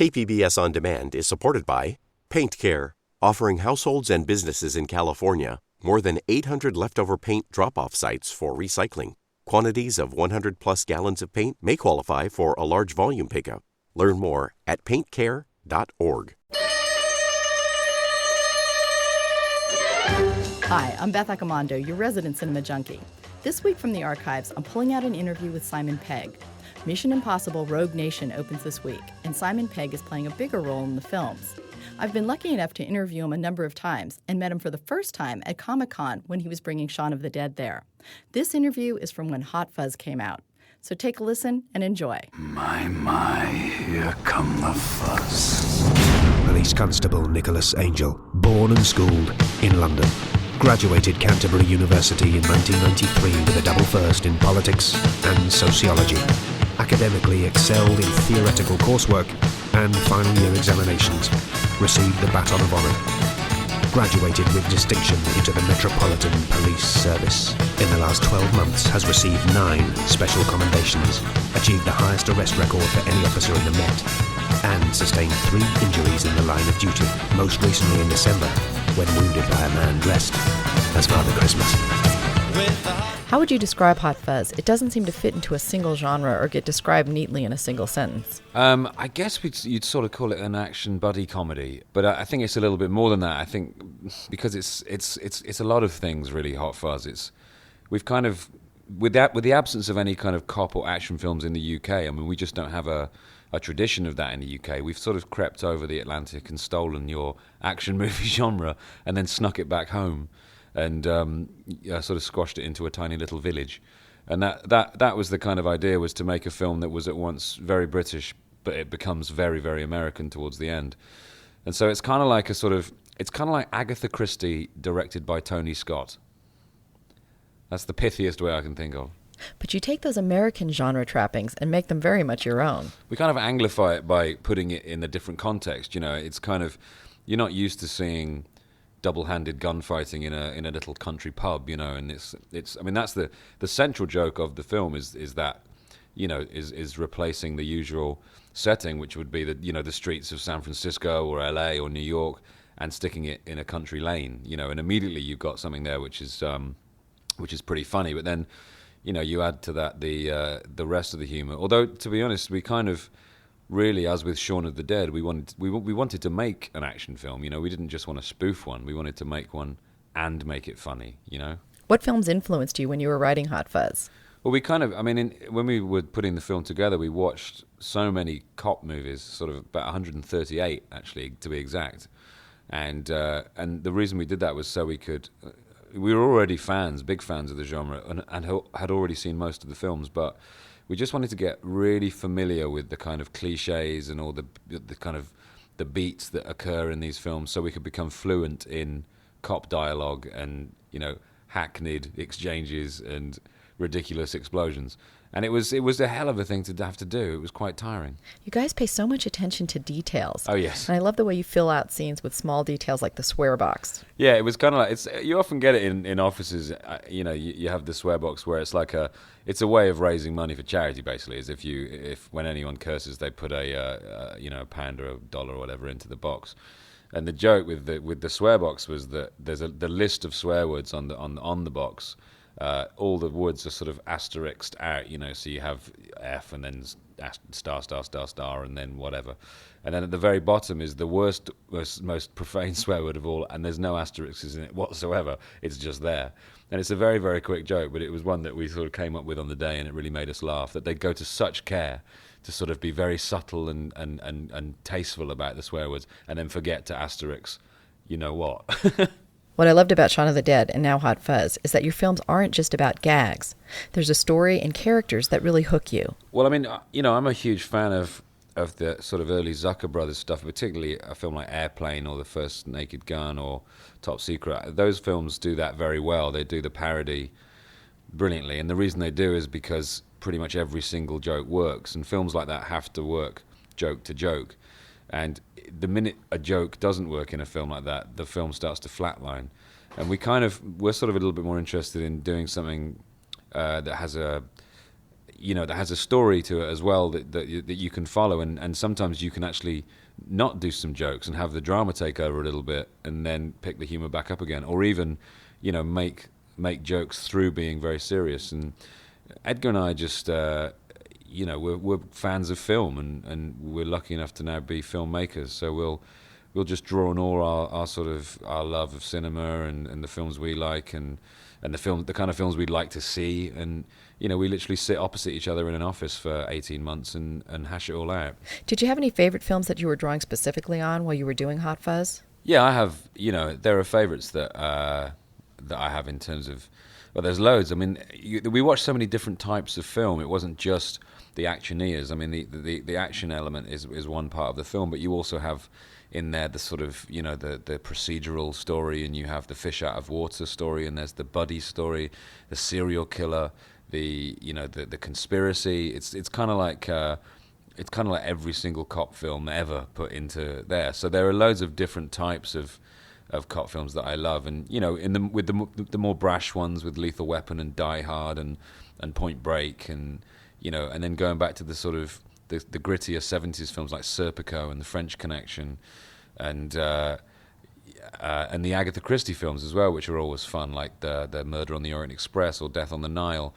KPBS On Demand is supported by Paint Care, offering households and businesses in California more than 800 leftover paint drop-off sites for recycling. Quantities of 100-plus gallons of paint may qualify for a large volume pickup. Learn more at paintcare.org. Hi, I'm Beth Accomando, your resident cinema junkie. This week from the archives, I'm pulling out an interview with Simon Pegg. Mission Impossible Rogue Nation opens this week, and Simon Pegg is playing a bigger role in the films. I've been lucky enough to interview him a number of times and met him for the first time at Comic-Con when he was bringing Shaun of the Dead there. This interview is from when Hot Fuzz came out. So take a listen and enjoy. My, here come the Fuzz. Police Constable Nicholas Angel, born and schooled in London. Graduated Canterbury University in 1993 with a double first in politics and sociology. Academically excelled in theoretical coursework and final year examinations. Received the Baton of Honour. Graduated with distinction into the Metropolitan Police Service. In the last 12 months has received 9 special commendations, achieved the highest arrest record for any officer in the Met, and sustained 3 injuries in the line of duty, most recently in December, when wounded by a man dressed as Father Christmas. How would you describe Hot Fuzz? It doesn't seem to fit into a single genre or get described neatly in a single sentence. I guess you'd sort of call it an action buddy comedy, but I think it's a little bit more than that. I think because it's a lot of things really. Hot Fuzz. We've kind of with the absence of any kind of cop or action films in the UK. I mean, we just don't have a tradition of that in the UK. We've sort of crept over the Atlantic and stolen your action movie genre and then snuck it back home and sort of squashed it into a tiny little village. And that was the kind of idea, was to make a film that was at once very British, but it becomes very, very American towards the end. And so it's kind of like Agatha Christie directed by Tony Scott. That's the pithiest way I can think of. But you take those American genre trappings and make them very much your own. We kind of anglify it by putting it in a different context. You know, it's kind of, you're not used to seeing double-handed gunfighting in a little country pub, you know, and it's. I mean, that's the central joke of the film is that, you know, is replacing the usual setting, which would be the streets of San Francisco or LA or New York, and sticking it in a country lane, you know, and immediately you've got something there which is pretty funny. But then, you know, you add to that the rest of the humor. Although, to be honest, we kind of really, as with Shaun of the Dead, we wanted to make an action film. You know, we didn't just want to spoof one. We wanted to make one and make it funny. You know. What films influenced you when you were writing Hot Fuzz? Well, when we were putting the film together, we watched so many cop movies, sort of about 138 actually, to be exact. And the reason we did that was so we could. We were already big fans of the genre, and had already seen most of the films, but we just wanted to get really familiar with the kind of cliches and all the kind of the beats that occur in these films, so we could become fluent in cop dialogue and, you know, hackneyed exchanges and ridiculous explosions. And it was a hell of a thing to have to do. It was quite tiring. You guys pay so much attention to details. Oh, yes. And I love the way you fill out scenes with small details like the swear box. Yeah, it was kind of like, you often get it in offices, you know, you have the swear box where it's like it's a way of raising money for charity, basically, is if when anyone curses, they put a pound or $1 or whatever into the box. And the joke with the swear box was that there's the list of swear words on the box. All the words are sort of asterisked out, you know, so you have F and then star, star, star, star, and then whatever. And then at the very bottom is the worst, most profane swear word of all, and there's no asterisks in it whatsoever. It's just there. And it's a very, very quick joke, but it was one that we sort of came up with on the day, and it really made us laugh, that they go to such care to sort of be very subtle and tasteful about the swear words, and then forget to asterisk, you know what. What I loved about Shaun of the Dead and now Hot Fuzz is that your films aren't just about gags. There's a story and characters that really hook you. Well, I mean, you know, I'm a huge fan of the sort of early Zucker Brothers stuff, particularly a film like Airplane or The First Naked Gun or Top Secret. Those films do that very well. They do the parody brilliantly, and the reason they do is because pretty much every single joke works, and films like that have to work joke to joke. And the minute a joke doesn't work in a film like that, the film starts to flatline. And we're sort of a little bit more interested in doing something that has that has a story to it as well that you can follow, and sometimes you can actually not do some jokes and have the drama take over a little bit, and then pick the humor back up again, or even make jokes through being very serious. And Edgar and I just we're fans of film, and we're lucky enough to now be filmmakers, so we'll just draw on all our sort of our love of cinema and the films we like, and the kind of films we'd like to see, and we literally sit opposite each other in an office for 18 months and hash it all out. Did you have any favorite films that you were drawing specifically on while you were doing Hot Fuzz? Yeah, I have. There are favorites that I have in terms of. Well, there's loads. I mean, we watched so many different types of film. It wasn't just the actioneers. I mean, the action element is one part of the film, but you also have in there the sort of the procedural story, and you have the fish out of water story, and there's the buddy story, the serial killer, the conspiracy. It's kind of like every single cop film ever put into there. So there are loads of different types of cop films that I love, and with the more brash ones with Lethal Weapon and Die Hard and Point Break, and and then going back to the sort of the grittier 70s films like Serpico and The French Connection, and the Agatha Christie films as well, which are always fun, like the Murder on the Orient Express or Death on the Nile.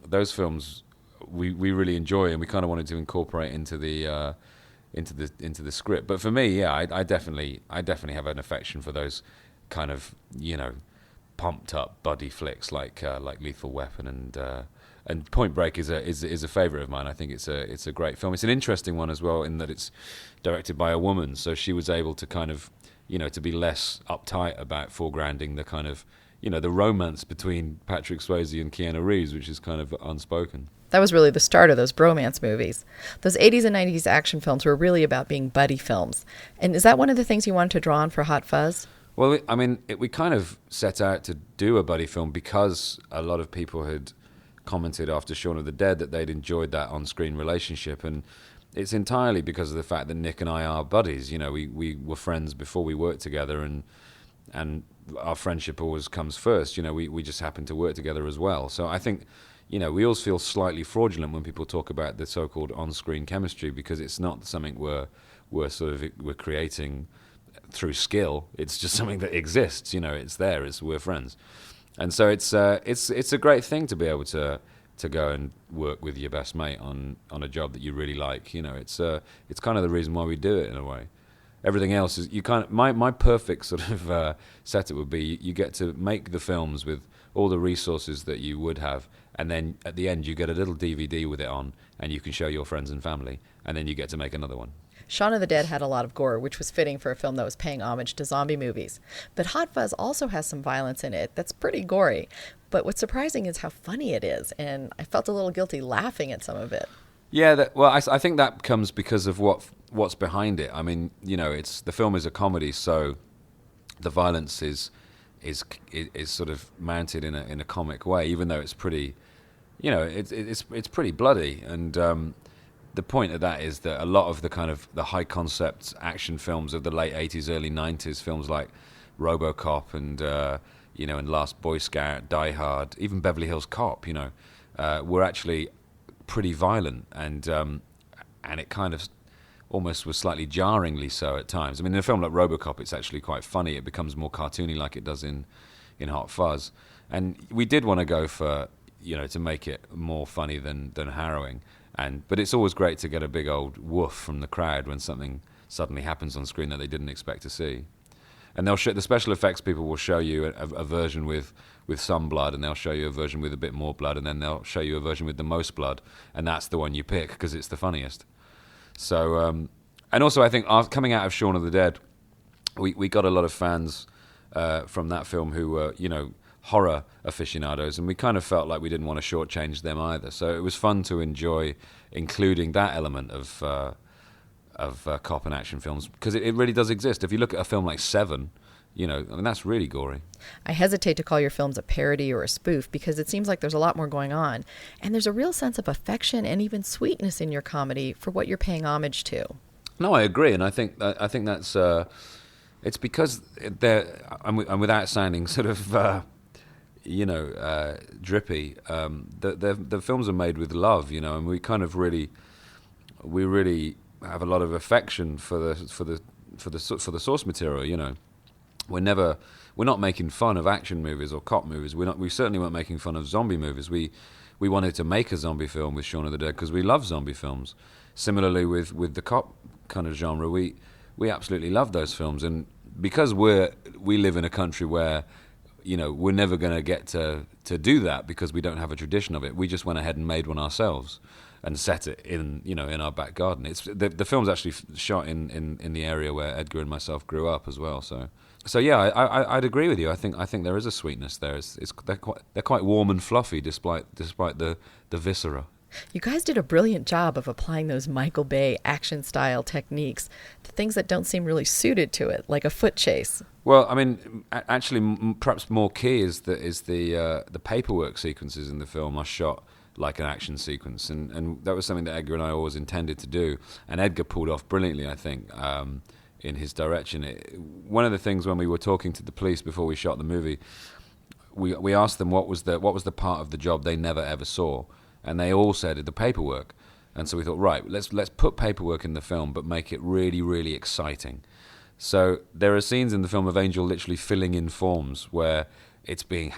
Those films we really enjoy, and we kind of wanted to incorporate into the script. But for me, yeah, I definitely have an affection for those kind of pumped up buddy flicks like Lethal Weapon, and Point Break is a favorite of mine. I think it's a great film. It's an interesting one as well in that it's directed by a woman, so she was able to kind of to be less uptight about foregrounding the kind of the romance between Patrick Swayze and Keanu Reeves, which is kind of unspoken. That was really the start of those bromance movies. Those 80s and 90s action films were really about being buddy films. And is that one of the things you wanted to draw on for Hot Fuzz? Well, I mean, we kind of set out to do a buddy film because a lot of people had commented after Shaun of the Dead that they'd enjoyed that on-screen relationship. And it's entirely because of the fact that Nick and I are buddies. We were friends before we worked together, and our friendship always comes first. We just happen to work together as well. So I think we always feel slightly fraudulent when people talk about the so-called on-screen chemistry, because it's not something we're creating through skill. It's just something that exists. It's there. We're friends, and so it's a great thing to be able to go and work with your best mate on a job that you really like. It's kind of the reason why we do it in a way. Everything else is my perfect sort of setup would be you get to make the films with all the resources that you would have, and then at the end you get a little DVD with it on, and you can show your friends and family, and then you get to make another one. Shaun of the Dead had a lot of gore, which was fitting for a film that was paying homage to zombie movies. But Hot Fuzz also has some violence in it that's pretty gory. But what's surprising is how funny it is, and I felt a little guilty laughing at some of it. Yeah, I think that comes because of what's behind it. I mean, the film is a comedy, so the violence is sort of mounted in a comic way, even though it's pretty, it's pretty bloody. And the point of that is that a lot of the kind of the high concept action films of the late 80s, early 90s, films like RoboCop and and Last Boy Scout, Die Hard, even Beverly Hills Cop, were actually pretty violent, and it kind of almost was slightly jarringly so at times. I mean, in a film like RoboCop, it's actually quite funny. It becomes more cartoony, like it does in Hot Fuzz. And we did want to go for to make it more funny than harrowing. But it's always great to get a big old woof from the crowd when something suddenly happens on screen that they didn't expect to see. And they'll show the special effects people will show you a version with some blood, and they'll show you a version with a bit more blood, and then they'll show you a version with the most blood, and that's the one you pick because it's the funniest. So, and also I think coming out of Shaun of the Dead, we got a lot of fans from that film who were horror aficionados, and we kind of felt like we didn't want to shortchange them either. So it was fun to enjoy including that element of cop and action films, because it really does exist. If you look at a film like Seven, that's really gory. I hesitate to call your films a parody or a spoof because it seems like there's a lot more going on. And there's a real sense of affection and even sweetness in your comedy for what you're paying homage to. No, I agree. And I think that's... it's because I'm without sounding sort of... drippy. The films are made with love, and we kind of really have a lot of affection for the source material. We're not making fun of action movies or cop movies. We certainly weren't making fun of zombie movies. We wanted to make a zombie film with Shaun of the Dead because we love zombie films. Similarly with the cop kind of genre, we absolutely love those films, and because we live in a country where we're never going to get to do that because we don't have a tradition of it. We just went ahead and made one ourselves and set it in our back garden. It's the film's actually shot in the area where Edgar and myself grew up as well. So yeah, I'd agree with you. I think there is a sweetness there. They're quite warm and fluffy despite the viscera. You guys did a brilliant job of applying those Michael Bay action-style techniques to things that don't seem really suited to it, like a foot chase. Well, I mean, actually, perhaps more key is the paperwork sequences in the film are shot like an action sequence, and that was something that Edgar and I always intended to do, and Edgar pulled off brilliantly, I think, in his direction. One of the things when we were talking to the police before we shot the movie, we asked them what was the part of the job they never ever saw. And they all said the paperwork. And so we thought, right, let's put paperwork in the film, but make it really, really exciting. So there are scenes in the film of Angel literally filling in forms where it's being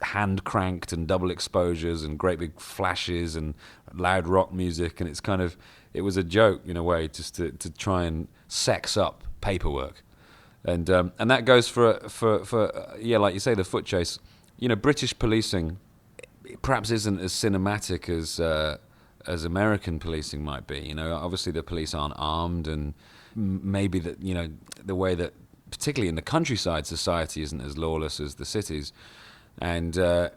hand cranked and double exposures and great big flashes and loud rock music. And it was a joke in a way, just to try and sex up paperwork. And that goes for like you say, the foot chase. British policing perhaps isn't as cinematic as American policing might be. Obviously the police aren't armed, and maybe the way that, particularly in the countryside, society isn't as lawless as the cities. And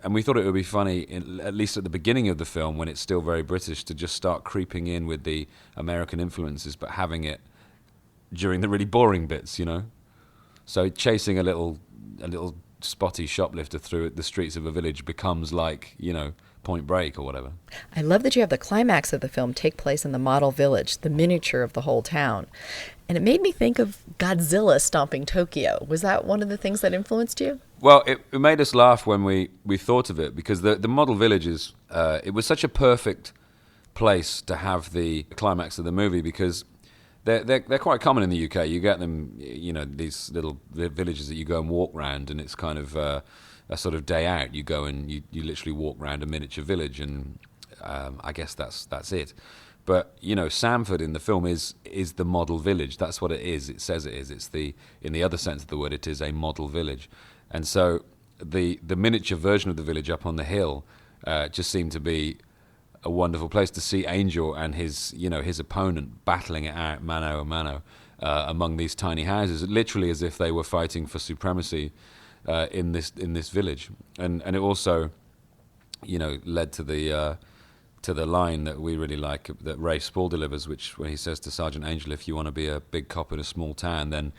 we thought it would be funny, at least at the beginning of the film, when it's still very British, to just start creeping in with the American influences, but having it during the really boring bits. So chasing a little spotty shoplifter through the streets of a village becomes like, Point Break or whatever. I love that you have the climax of the film take place in the model village, the miniature of the whole town. And it made me think of Godzilla stomping Tokyo. Was that one of the things that influenced you? Well, it made us laugh when we thought of it, because the model villages, it was such a perfect place to have the climax of the movie, because they're quite common in the UK. You get them, these little villages that you go and walk round, and it's kind of a sort of day out. You go and you literally walk round a miniature village, and I guess that's it. But Samford in the film is the model village. That's what it is. It says it is. It's in the other sense of the word, it is a model village. And so the miniature version of the village up on the hill just seemed to be a wonderful place to see Angel and his opponent battling it out mano a mano among these tiny houses, literally as if they were fighting for supremacy in this village. And it also led to the line that we really like, that Ray Spall delivers, which when he says to Sergeant Angel, if you want to be a big cop in a small town, then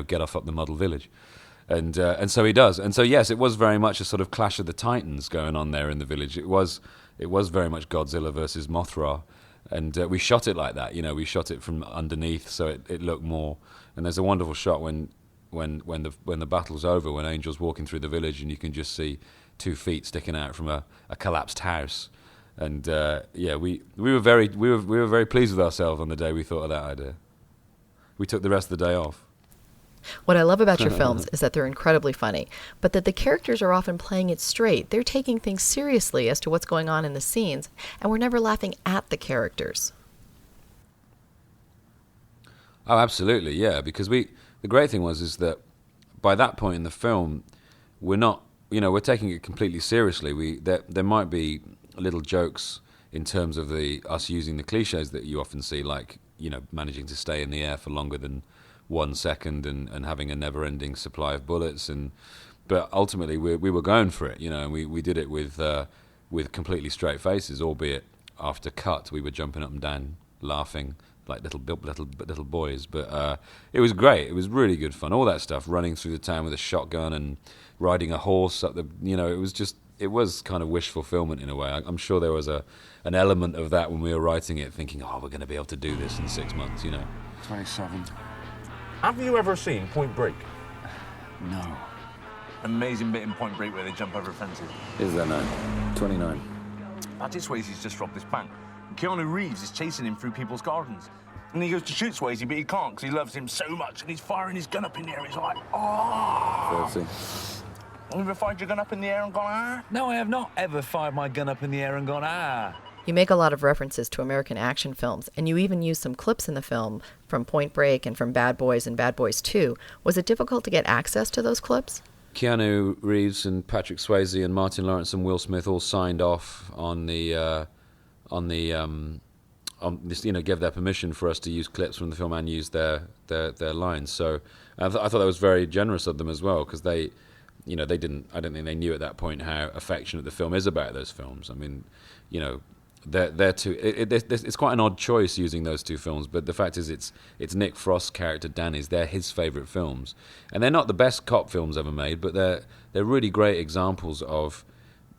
get off up the model village. And so he does. And so yes, it was very much a sort of Clash of the Titans going on there in the village. It was very much Godzilla versus Mothra, and we shot it like that. We shot it from underneath, so it looked more. And there's a wonderful shot when the battle's over, when Angel's walking through the village, and you can just see 2 feet sticking out from a collapsed house. And we were very pleased with ourselves on the day we thought of that idea. We took the rest of the day off. What I love about your films is that they're incredibly funny, but that the characters are often playing it straight. They're taking things seriously as to what's going on in the scenes, and we're never laughing at the characters. Oh, absolutely, yeah. Because the great thing is that by that point in the film, we're not, we're taking it completely seriously. There might be little jokes in terms of us using the cliches that you often see, like managing to stay in the air for longer than 1 second and having a never-ending supply of bullets, but ultimately we were going for it, and we did it with completely straight faces, albeit after cut we were jumping up and down laughing like little boys. But it was great. It was really good fun. All that stuff, running through the town with a shotgun and riding a horse up the, it was kind of wish fulfillment in a way. I'm sure there was an element of that when we were writing it, thinking, we're going to be able to do this in 6 months, 27. Have you ever seen Point Break? No. amazing bit in Point Break where they jump over fences. Is there now? 29. Patrick Swayze's just robbed this bank. And Keanu Reeves is chasing him through people's gardens. And he goes to shoot Swayze, but he can't because he loves him so much. And he's firing his gun up in the air. He's like, oh. 30. Have you ever fired your gun up in the air and gone, ah? No, I have not ever fired my gun up in the air and gone, ah. You make a lot of references to American action films, and you even use some clips in the film from Point Break and from Bad Boys and Bad Boys 2. Was it difficult to get access to those clips? Keanu Reeves and Patrick Swayze and Martin Lawrence and Will Smith all signed off on this, gave their permission for us to use clips from the film and use their lines. So I thought that was very generous of them as well, because they didn't. I don't think they knew at that point how affectionate the film is about those films. I mean, they're two. It's quite an odd choice using those two films, but the fact is, it's Nick Frost's character Danny's. They're his favourite films, and they're not the best cop films ever made, but they're really great examples of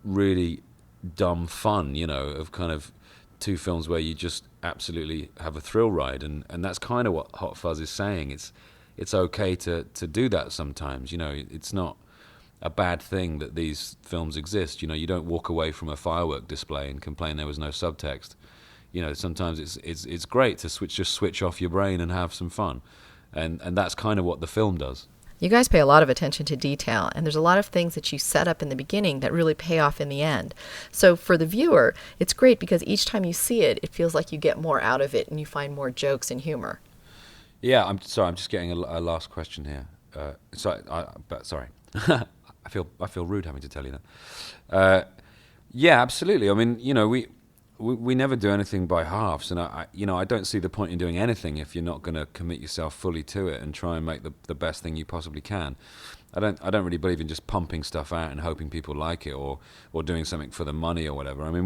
really dumb fun. Of kind of two films where you just absolutely have a thrill ride, and that's kind of what Hot Fuzz is saying. It's okay to do that sometimes. It's not a bad thing that these films exist. You don't walk away from a firework display and complain there was no subtext. Sometimes it's great to switch off your brain and have some fun, and that's kind of what the film does. You guys pay a lot of attention to detail, and there's a lot of things that you set up in the beginning that really pay off in the end. So for the viewer, it's great because each time you see it, it feels like you get more out of it and you find more jokes and humor. Yeah, I'm sorry. I'm just getting a last question here. Sorry. I feel rude having to tell you that. Yeah, absolutely. I mean, we never do anything by halves, and I don't see the point in doing anything if you're not going to commit yourself fully to it and try and make the best thing you possibly can. I don't really believe in just pumping stuff out and hoping people like it or doing something for the money or whatever. I mean,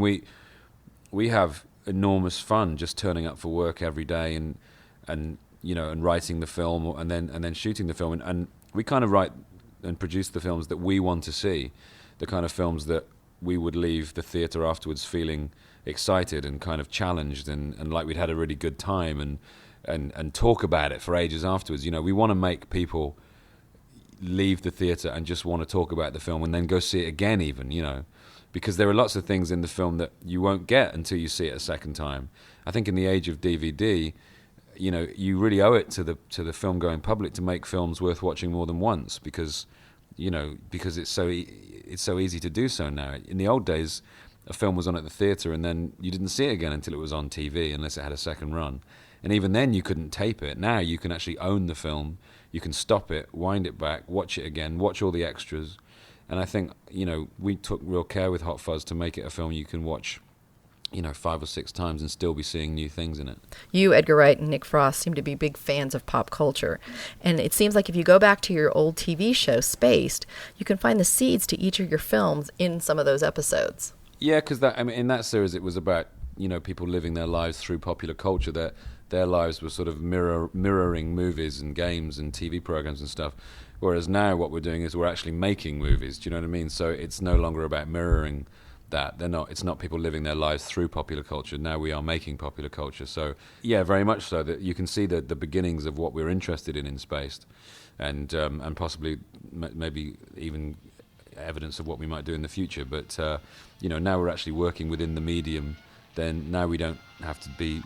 we have enormous fun just turning up for work every day and writing the film and then shooting the film, and we kind of write and produce the films that we want to see, the kind of films that we would leave the theatre afterwards feeling excited and kind of challenged and like we'd had a really good time and talk about it for ages afterwards. We want to make people leave the theatre and just want to talk about the film and then go see it again even, because there are lots of things in the film that you won't get until you see it a second time. I think in the age of DVD, you really owe it to the film-going public to make films worth watching more than once, because it's so easy to do so now. In the old days, a film was on at the theatre and then you didn't see it again until it was on TV, unless it had a second run. And even then, you couldn't tape it. Now you can actually own the film. You can stop it, wind it back, watch it again, watch all the extras. And I think we took real care with Hot Fuzz to make it a film you can watch 5 or 6 times and still be seeing new things in it. You, Edgar Wright, and Nick Frost seem to be big fans of pop culture. And it seems like if you go back to your old TV show, Spaced, you can find the seeds to each of your films in some of those episodes. Yeah, because in that series it was about, people living their lives through popular culture. Their lives were sort of mirroring movies and games and TV programs and stuff. Whereas now what we're doing is we're actually making movies. Do you know what I mean? So it's no longer about mirroring that. It's not people living their lives through popular culture. Now we are making popular culture. So yeah, very much so that you can see the beginnings of what we're interested in Spaced, and possibly maybe even evidence of what we might do in the future. But now we're actually working within the medium. Then now we don't have to be,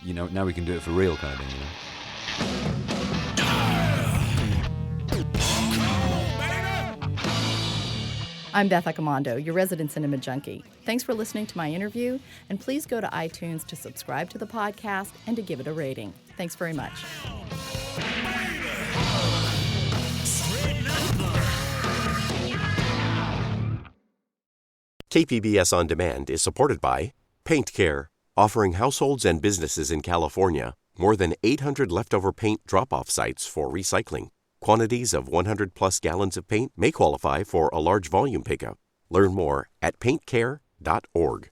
now we can do it for real kind of thing. I'm Beth Accomando, your resident cinema junkie. Thanks for listening to my interview, and please go to iTunes to subscribe to the podcast and to give it a rating. Thanks very much. KPBS On Demand is supported by Paint Care, offering households and businesses in California more than 800 leftover paint drop-off sites for recycling. Quantities of 100-plus gallons of paint may qualify for a large volume pickup. Learn more at paintcare.org.